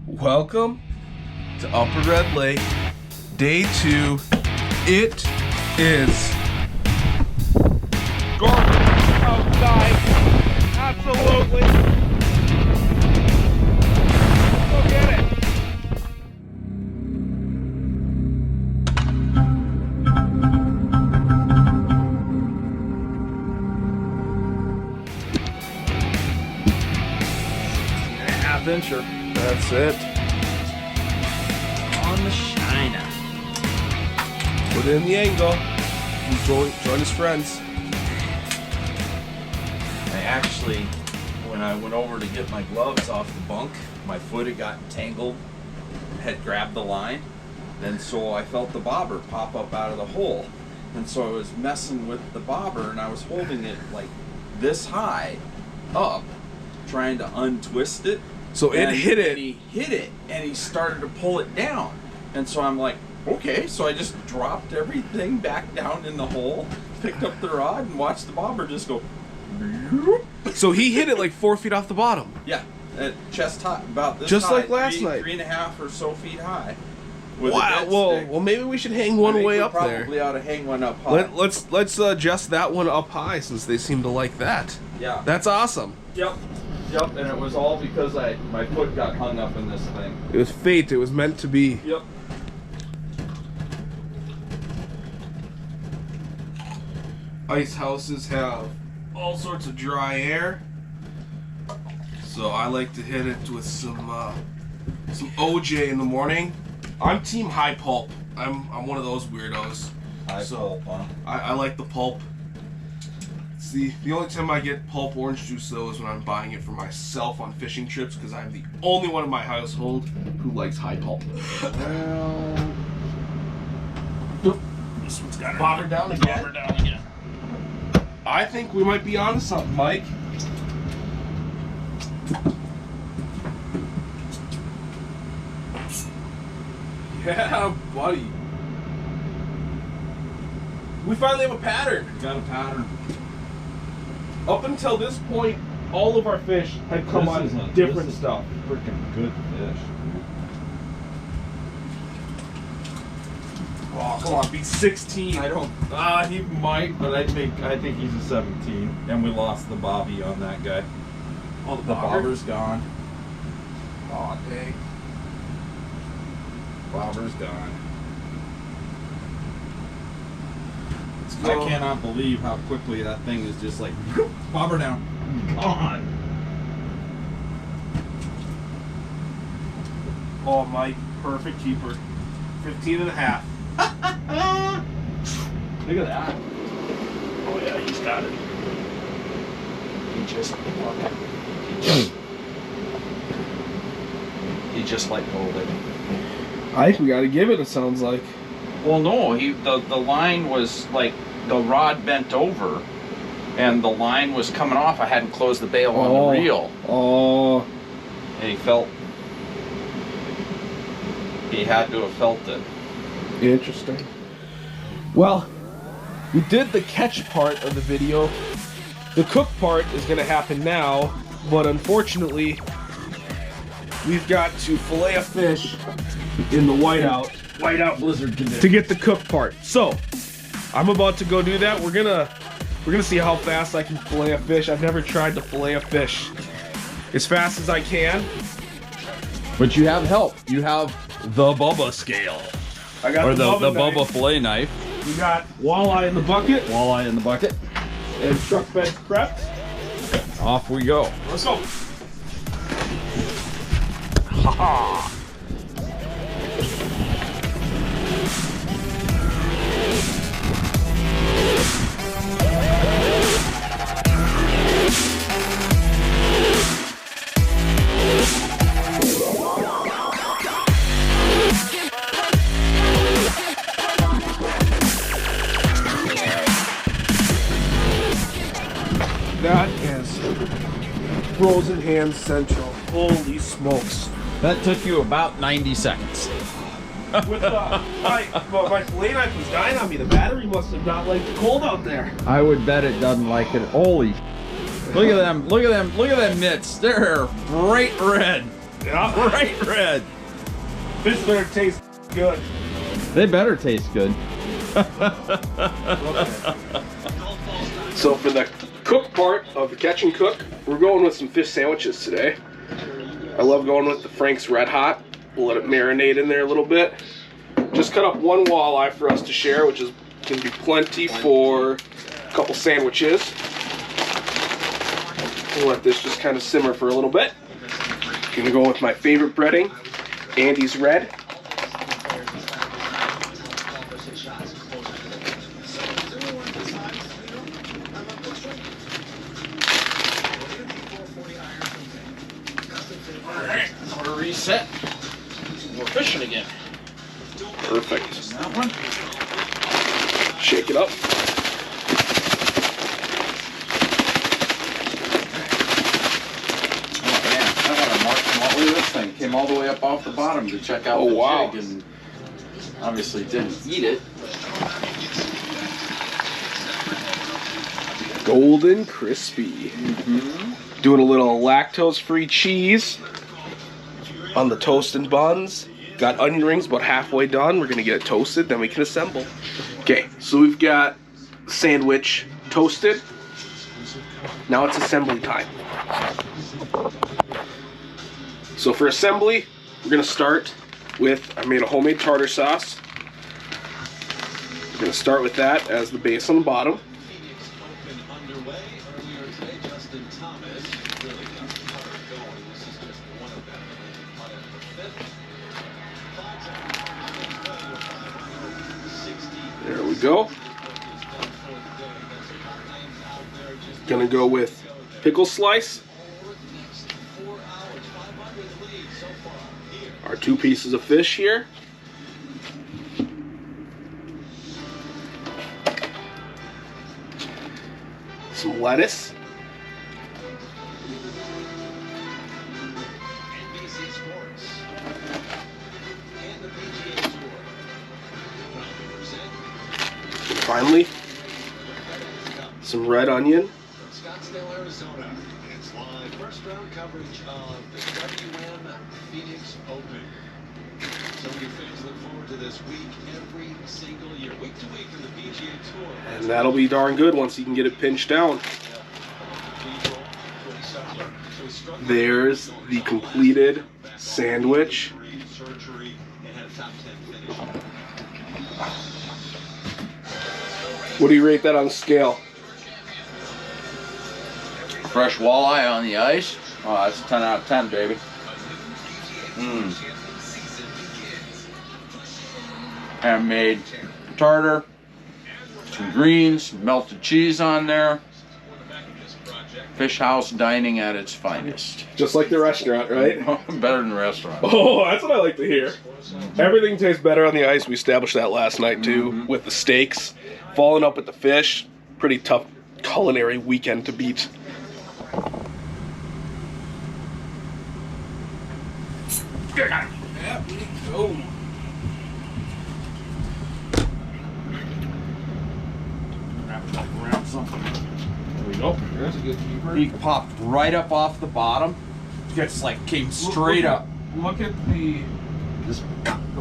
Welcome to Upper Red Lake, day 2. It is garbage outside. Absolutely. Go get it. Adventure. That's it. On the shiner. Put it in the angle. Join his friends. I actually, when I went over to get my gloves off the bunk, my foot had gotten tangled, had grabbed the line, and so I felt the bobber pop up out of the hole. And so I was messing with the bobber, and I was holding it like this high up, trying to untwist it. So it hit it. And he hit it, and he started to pull it down. And so I'm like, okay. So I just dropped everything back down in the hole, picked up the rod, and watched the bobber just go. So he hit it like 4 feet off the bottom. Yeah, at chest high, about this Just high, like last night. 3.5 or so feet high. With Wow. a dead stick. Well, maybe we should hang one way up there. Probably ought to hang one up high. Let's adjust that one up high since they seem to like that. Yeah. That's awesome. Yep. Yep. And it was all because my foot got hung up in this thing. It was fate. It was meant to be. Yep. Ice houses have all sorts of dry air, so I like to hit it with some OJ in the morning. I'm team high pulp. I'm one of those weirdos. High pulp, huh? I like the pulp. It's the only time I get pulp orange juice though is when I'm buying it for myself on fishing trips because I'm the only one in my household who likes high pulp. Well, This one's got bobber down again. bobber down again. I think we might be onto something, Mike. Yeah, buddy. We finally have a pattern. Got a pattern. Up until this point, all of our fish had come on different stuff. Freaking good fish. Oh, come on, be 16. I don't. He might, but I think he's a 17. And we lost the bobby on that guy. Oh, The bobber's gone. Oh, dang. Bobber's gone. Let's I go. cannot believe how quickly that thing is just like bobber down. On. Oh, Mike, perfect keeper. 15 and a half. Look at that. Oh yeah, he's got it. He just like pulled it. I think we gotta give it, it sounds like. Well, no, the line was like the rod bent over, and the line was coming off. I hadn't closed the bail on the reel, Oh. and he had to have felt it. Interesting. Well, we did the catch part of the video. The cook part is gonna happen now, but unfortunately, we've got to fillet a fish in the whiteout blizzard condition. to get the cook part. So, I'm about to go do that. We're gonna see how fast I can fillet a fish. I've never tried to fillet a fish as fast as I can. But you have help. You have the Bubba scale. I got Or the knife. Bubba fillet knife. We got walleye in the bucket Walleye in the bucket. and truck bed prepped. Off we go. Let's go. Ha-ha! That is frozen hands central. Holy smokes. That took you about 90 seconds. With my fillet knife was dying on me. The battery must have not liked the cold out there. I would bet it doesn't like it. Holy. Look at them. Look at them. Look at them mitts. They're bright red. Yeah. Bright red. Fish better taste good. They better taste good. So for the cook part of the catch and cook, we're going with some fish sandwiches today. I love going with the Frank's Red Hot. We'll let it marinate in there a little bit. Just cut up one walleye for us to share, which is going to be plenty for a couple sandwiches. We'll let this just kind of simmer for a little bit. Gonna go with my favorite breading, Andy's Red. Alright, we're reset. We're fishing again. Perfect. That one. Shake it up. Oh man, I got a mark from all the way this thing. Came all the way up off the bottom to check out Oh, the wow. jig and obviously didn't eat it. Golden crispy. Doing a little lactose-free cheese on the toast and buns. Got onion rings about halfway done. We're gonna get it toasted, then we can assemble. Okay, so we've got sandwich toasted. Now it's assembly time. So for assembly, we're gonna start with, I made a homemade tartar sauce. We're gonna start with that as the base on the bottom. There we go. Gonna go with pickle slice. Our 2 pieces of fish here. Some lettuce. And finally, some red onion. Scottsdale, Arizona. It's live first round coverage of the WM Phoenix Open. So many fans look forward to this week every single year, week to week in the PGA Tour. And that'll be darn good once you can get it pinched down. There's the completed sandwich. Surgery and had a top 10 finish. What do you rate that on the scale? Fresh walleye on the ice. Oh, that's 10 out of 10, baby. Handmade tartar, some greens, melted cheese on there. Fish house dining at its finest. Just like the restaurant, right? Better than the restaurant. Oh, that's what I like to hear. Everything tastes better on the ice. We established that last night too, with the steaks. Following up with the fish. Pretty tough culinary weekend to beat. Yeah, go. Grab something. There we go. That's a good keeper. He popped right up off the bottom. Just like came straight up. Look at the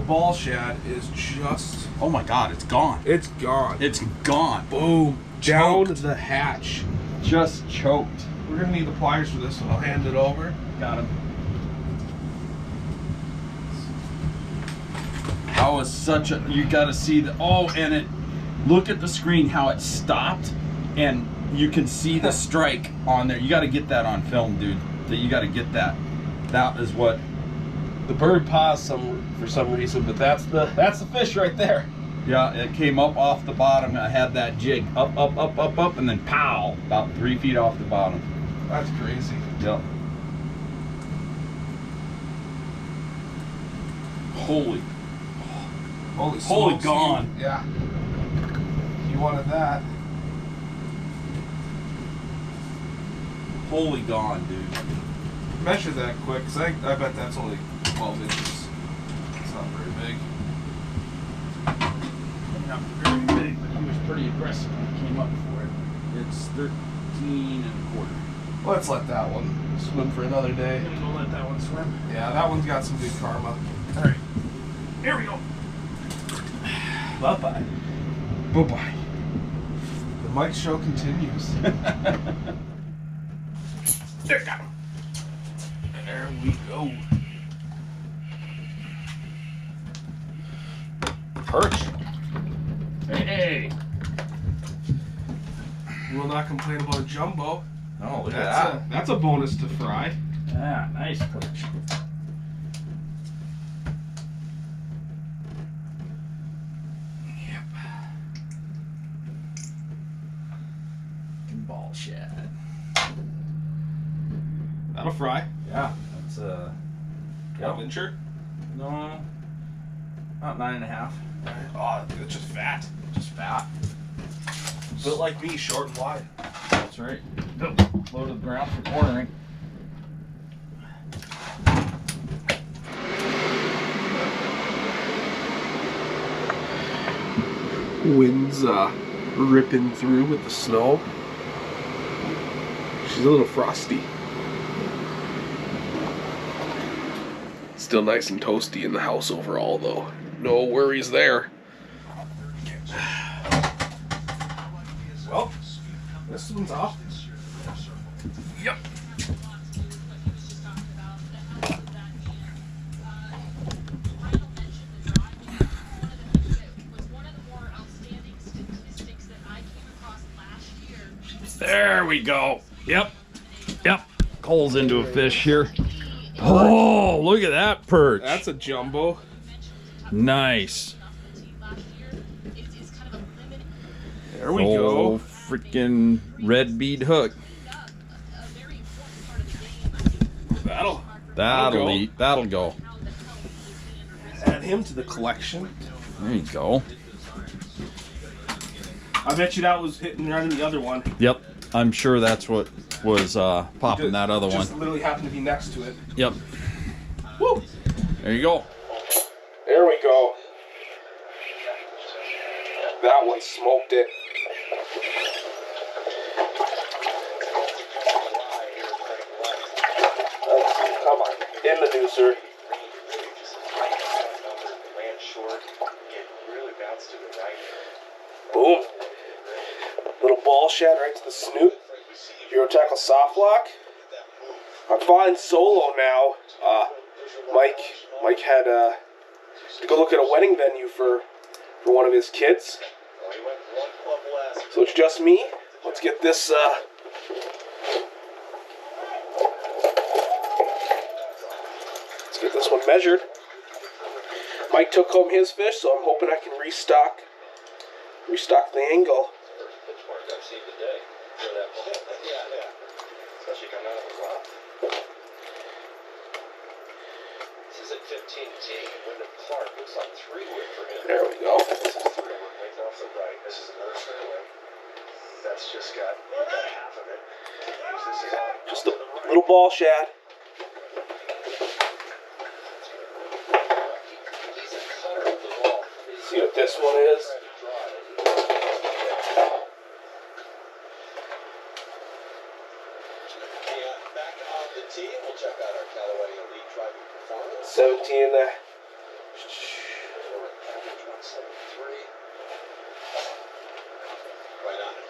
ball shad is just. Oh my God, it's gone. It's gone. It's gone. Boom. Down Choked. the hatch. Just choked. We're gonna need the pliers for this one. I'll hand it over. Got him. That was such a, you gotta see the, oh, and it, look at the screen how it stopped and you can see the strike on there. You gotta get that on film, dude. You gotta get that. That is what. The bird paused for some reason, but that's the fish right there. Yeah, it came up off the bottom. I had that jig up, up, up, up, up, and then pow, about 3 feet off the bottom. That's crazy. Yep. Holy Holy smokes, gone. Yeah. You wanted that. Holy gone, dude. Measure that quick, because I bet that's only 12 inches. It's not very big. Not very big, but he was pretty aggressive when he came up for it. It's 13 and a quarter. Let's let that one swim for another day. I'm gonna let that one swim. Yeah, that one's got some good karma. All right, here we go. Bye bye. Bye bye. The Mike show continues. There, got him. There we go. Perch. Hey. Will not complain about a jumbo. Oh, look at That's a bonus to fry. that. Ah, nice perch. Ball shad. That'll fry. Yeah, that's One incher. no, about 9.5. Oh, it's just fat. Just fat. Built like me, short and wide. That's right. Low to the ground for cornering. Wind's ripping through with the snow. She's a little frosty. Still nice and toasty in the house overall, though. No worries there. Well, this one's off. Yep. There we go. Yep. Cole's into a fish here. Oh, look at that perch. That's a jumbo. Nice. There we Oh, go. freaking red bead hook. That'll That'll go. eat. That'll go. Add him to the collection. There you go. I bet you that was hitting right in the other one. Yep. I'm sure that's what was popping that other one. Just literally happened to be next to it. Yep. Woo! There you go. There we go. That one smoked it. Come on, in the deucer. Boom. Little ball shad right to the snoot. Hero tackle soft lock. I'm flying solo now. Mike had to go look at a wedding venue for one of his kids. So it's just me. Let's get this one measured. Mike took home his fish, so I'm hoping I can restock the angle. There we go. Just a little ball shad. See what this one is. Back on the tee, we'll check out our Callaway Elite driving performance. 17 there. Right on it.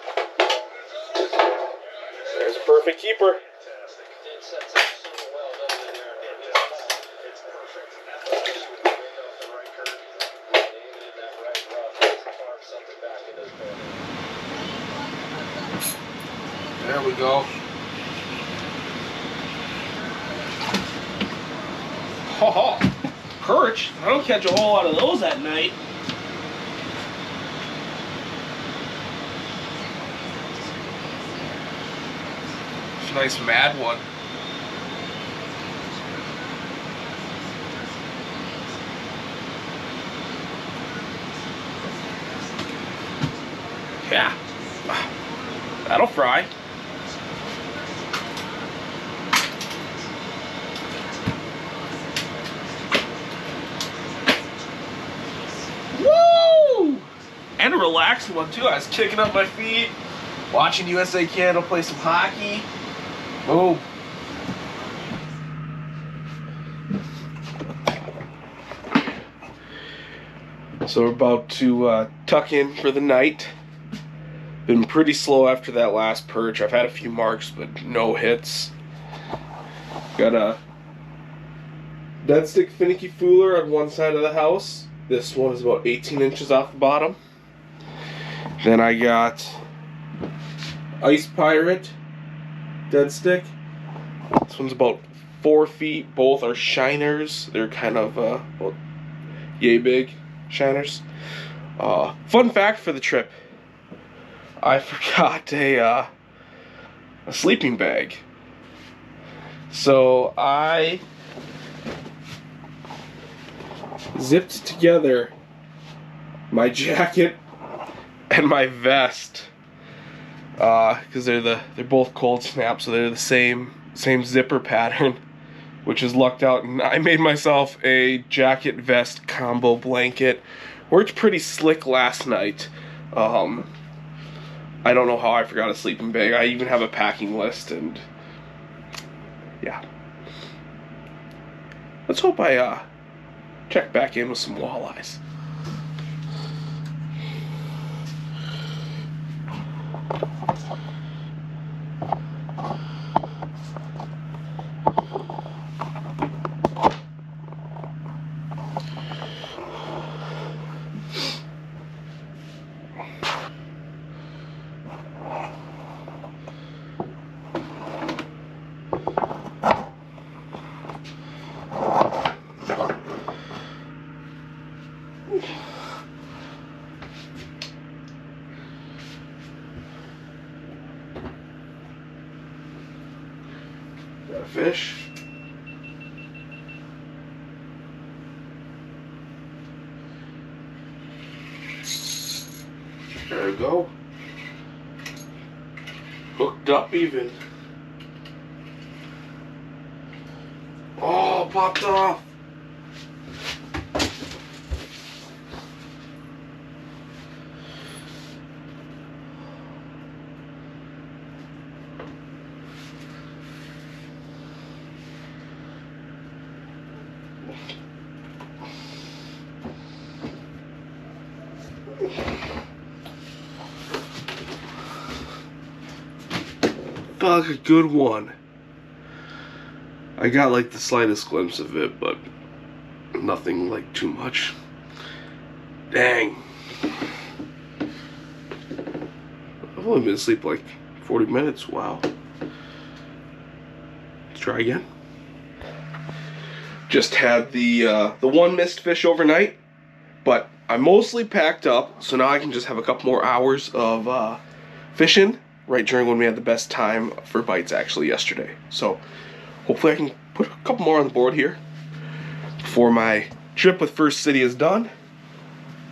There's a perfect keeper. Fantastic. It sets up so well, doesn't it, Aaron? It's perfect. Off the right curve, aiming in that right rough, carve something back into his corner. There we go. Ho ho! Perch. I don't catch a whole lot of those at night. It's a nice mad one. Yeah. That'll fry. Woo! And a relaxing one too. I was kicking up my feet, watching USA Canada play some hockey. Oh. So we're about to tuck in for the night. Been pretty slow after that last perch. I've had a few marks, but no hits. Got a dead stick finicky fooler on one side of the house. This one is about 18 inches off the bottom. Then I got Ice Pirate dead stick. This one's about 4 feet. Both are shiners. They're kind of about yay big shiners. Fun fact for the trip: I forgot a sleeping bag. So I zipped together my jacket and my vest because they're both cold snap, so they're the same zipper pattern, which is lucked out, and I made myself a jacket vest combo blanket. Worked pretty slick last night. I don't know how I forgot a sleeping bag. I even have a packing list, and yeah. Let's hope I check back in with some walleyes. Got a fish. There we go. Hooked up even. Oh, popped off. Felt like a good one. I got like the slightest glimpse of it, but nothing like too much. Dang. I've only been asleep like 40 minutes. Wow. Let's try again. Just had the one missed fish overnight, but I mostly packed up, so now I can just have a couple more hours of fishing right during when we had the best time for bites actually yesterday. So hopefully I can put a couple more on the board here before my trip with First City is done.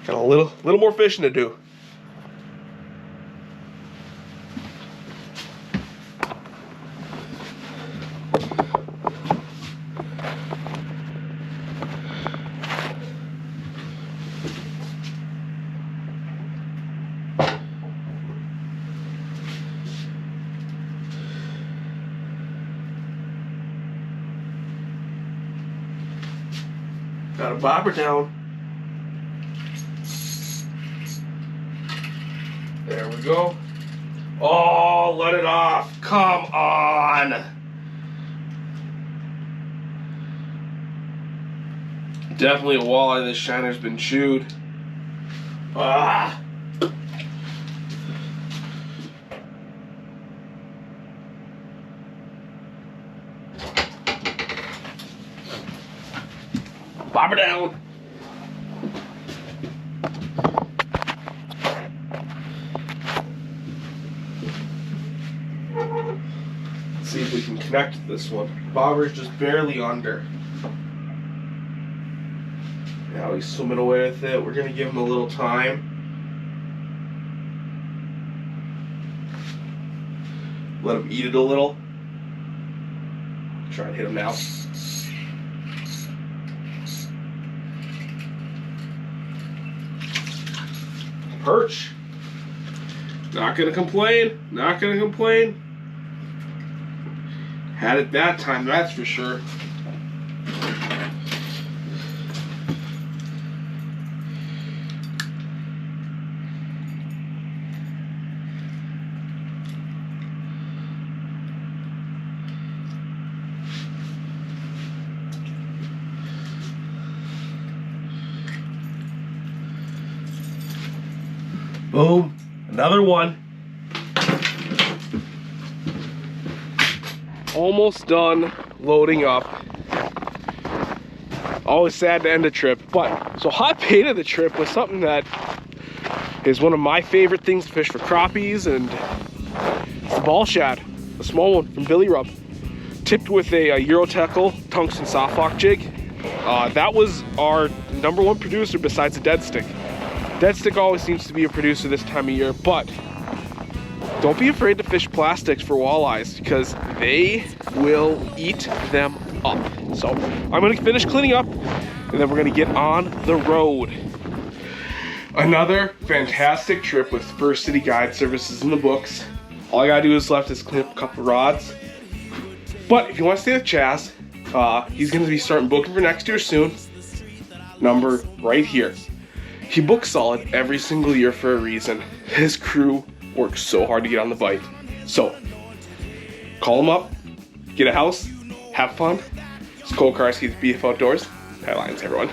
Got a little more fishing to do. Got a bobber down. There we go. Oh, let it off. Come on. Definitely a walleye. This shiner's been chewed. Ah. Bobber down. Let's see if we can connect this one. Bobber's just barely under. Now he's swimming away with it. We're gonna give him a little time. Let him eat it a little. Try and hit him now. Perch. Not gonna complain. Not gonna complain. Had it that time, that's for sure. Boom, another one. Almost done loading up. Always sad to end a trip, but so hot bait of the trip was something that is one of my favorite things to fish for crappies, and it's the ball shad, a small one from Billy Rub, tipped with a Euro tackle tungsten soft lock jig. That was our #1 producer besides the dead stick. Dead stick always seems to be a producer this time of year, but don't be afraid to fish plastics for walleyes because they will eat them up. So I'm gonna finish cleaning up and then we're gonna get on the road. Another fantastic trip with First City Guide Services in the books. All I gotta do is left is clean up a couple of rods. But if you wanna stay with Chaz, he's gonna be starting booking for next year soon. Number right here. He books solid every single year for a reason. His crew works so hard to get on the bite. So, call him up, get a house, have fun. It's Cole Karski with BF Outdoors. High lines, everyone.